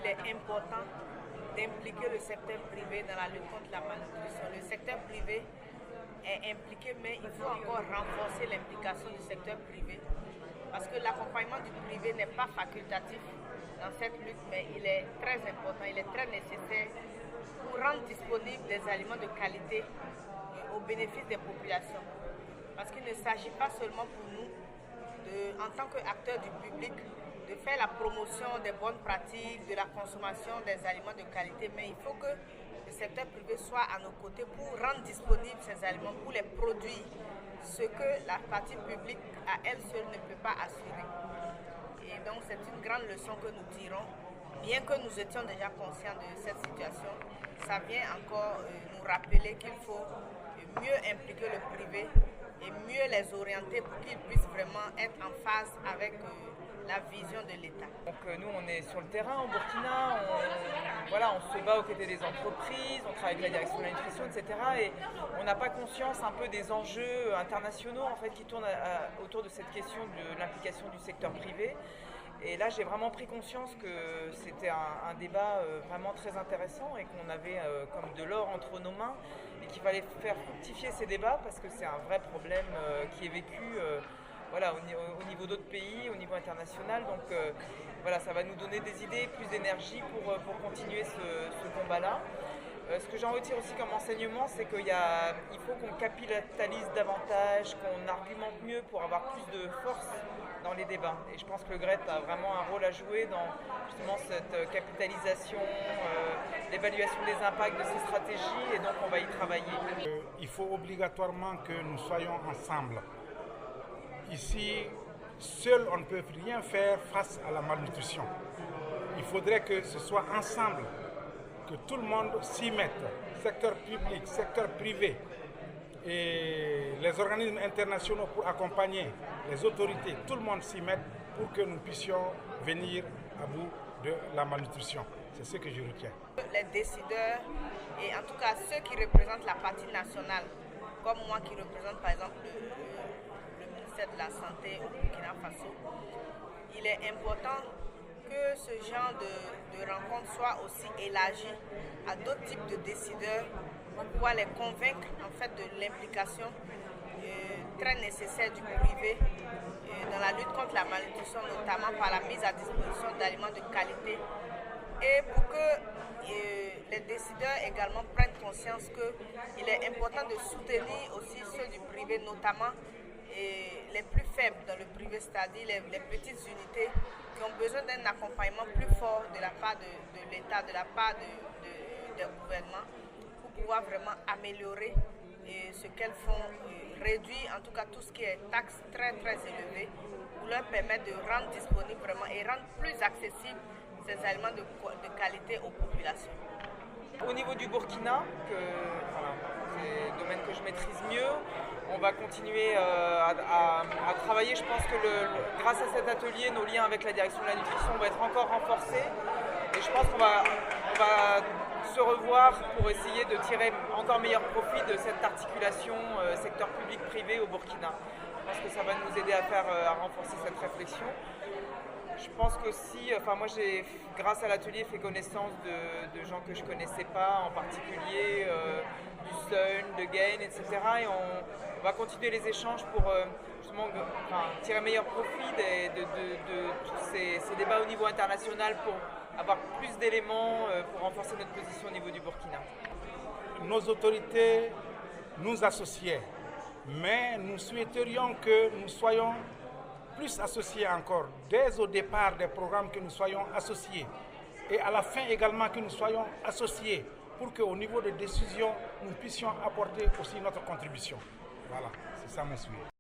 il est important d'impliquer le secteur privé dans la lutte contre la malnutrition. Le secteur privé est impliqué, mais il faut encore renforcer l'implication du secteur privé parce que l'accompagnement du privé n'est pas facultatif dans cette lutte, mais il est très important, il est très nécessaire pour rendre disponibles des aliments de qualité au bénéfice des populations. Parce qu'il ne s'agit pas seulement pour nous, en tant qu'acteurs du public, de faire la promotion des bonnes pratiques, de la consommation des aliments de qualité, mais il faut que le secteur privé soit à nos côtés pour rendre disponibles ces aliments, pour les produire, ce que la partie publique à elle seule ne peut pas assurer. Et donc c'est une grande leçon que nous tirons, bien que nous étions déjà conscients de cette situation, ça vient encore nous rappeler qu'il faut mieux impliquer le privé et mieux les orienter pour qu'ils puissent vraiment être en phase avec la vision de l'État. Donc nous on est sur le terrain au Burkina, on se bat aux côtés des entreprises, on travaille avec la direction de la nutrition, etc. Et on n'a pas conscience un peu des enjeux internationaux en fait, qui tournent autour de cette question de l'implication du secteur privé. Et là j'ai vraiment pris conscience que c'était un débat vraiment très intéressant et qu'on avait comme de l'or entre nos mains et qu'il fallait faire fructifier ces débats parce que c'est un vrai problème qui est vécu au niveau d'autres pays, au niveau international. Donc ça va nous donner des idées, plus d'énergie pour continuer ce combat-là. Ce que j'en retire aussi comme enseignement, c'est qu'il faut qu'on capitalise davantage, qu'on argumente mieux pour avoir plus de force dans les débats. Et je pense que le GRET a vraiment un rôle à jouer dans justement cette capitalisation, l'évaluation des impacts de ces stratégies, et donc on va y travailler. Il faut obligatoirement que nous soyons ensemble. Ici, seul on ne peut rien faire face à la malnutrition. Il faudrait que ce soit ensemble, que tout le monde s'y mette, secteur public, secteur privé et les organismes internationaux pour accompagner les autorités, tout le monde s'y mette pour que nous puissions venir à bout de la malnutrition. C'est ce que je retiens. Les décideurs et en tout cas ceux qui représentent la partie nationale, comme moi qui représente par exemple le ministère de la Santé au Burkina Faso, il est important que ce genre de rencontre soit aussi élargi à d'autres types de décideurs pour pouvoir les convaincre en fait de l'implication très nécessaire du privé dans la lutte contre la malnutrition, notamment par la mise à disposition d'aliments de qualité, et pour que les décideurs également prennent conscience qu'il est important de soutenir aussi ceux du privé, notamment les plus faibles dans le privé, c'est-à-dire les petites unités qui ont besoin d'un accompagnement plus fort de la part de l'État, de la part des gouvernements, pour pouvoir vraiment améliorer ce qu'elles font, réduire en tout cas tout ce qui est taxes très très élevées, pour leur permettre de rendre disponible vraiment et rendre plus accessibles ces aliments de qualité aux populations. Au niveau du Burkina, c'est un domaine que je maîtrise mieux, on va continuer à travailler. Je pense que grâce à cet atelier, nos liens avec la direction de la nutrition vont être encore renforcés. Et je pense qu'on va se revoir pour essayer de tirer encore meilleur profit de cette articulation secteur public-privé au Burkina. Je pense que ça va nous aider à renforcer cette réflexion. Je pense qu'aussi, moi j'ai, grâce à l'atelier, fait connaissance de gens que je ne connaissais pas, en particulier du Sun, de Gain, etc. Et on va continuer les échanges pour justement tirer meilleur profit de tous ces débats au niveau international pour avoir plus d'éléments pour renforcer notre position au niveau du Burkina. Nos autorités nous associaient, mais nous souhaiterions que nous soyons plus associés encore, dès au départ des programmes, que nous soyons associés et à la fin également que nous soyons associés pour qu'au niveau de décision, nous puissions apporter aussi notre contribution. Voilà, c'est ça mon souhait.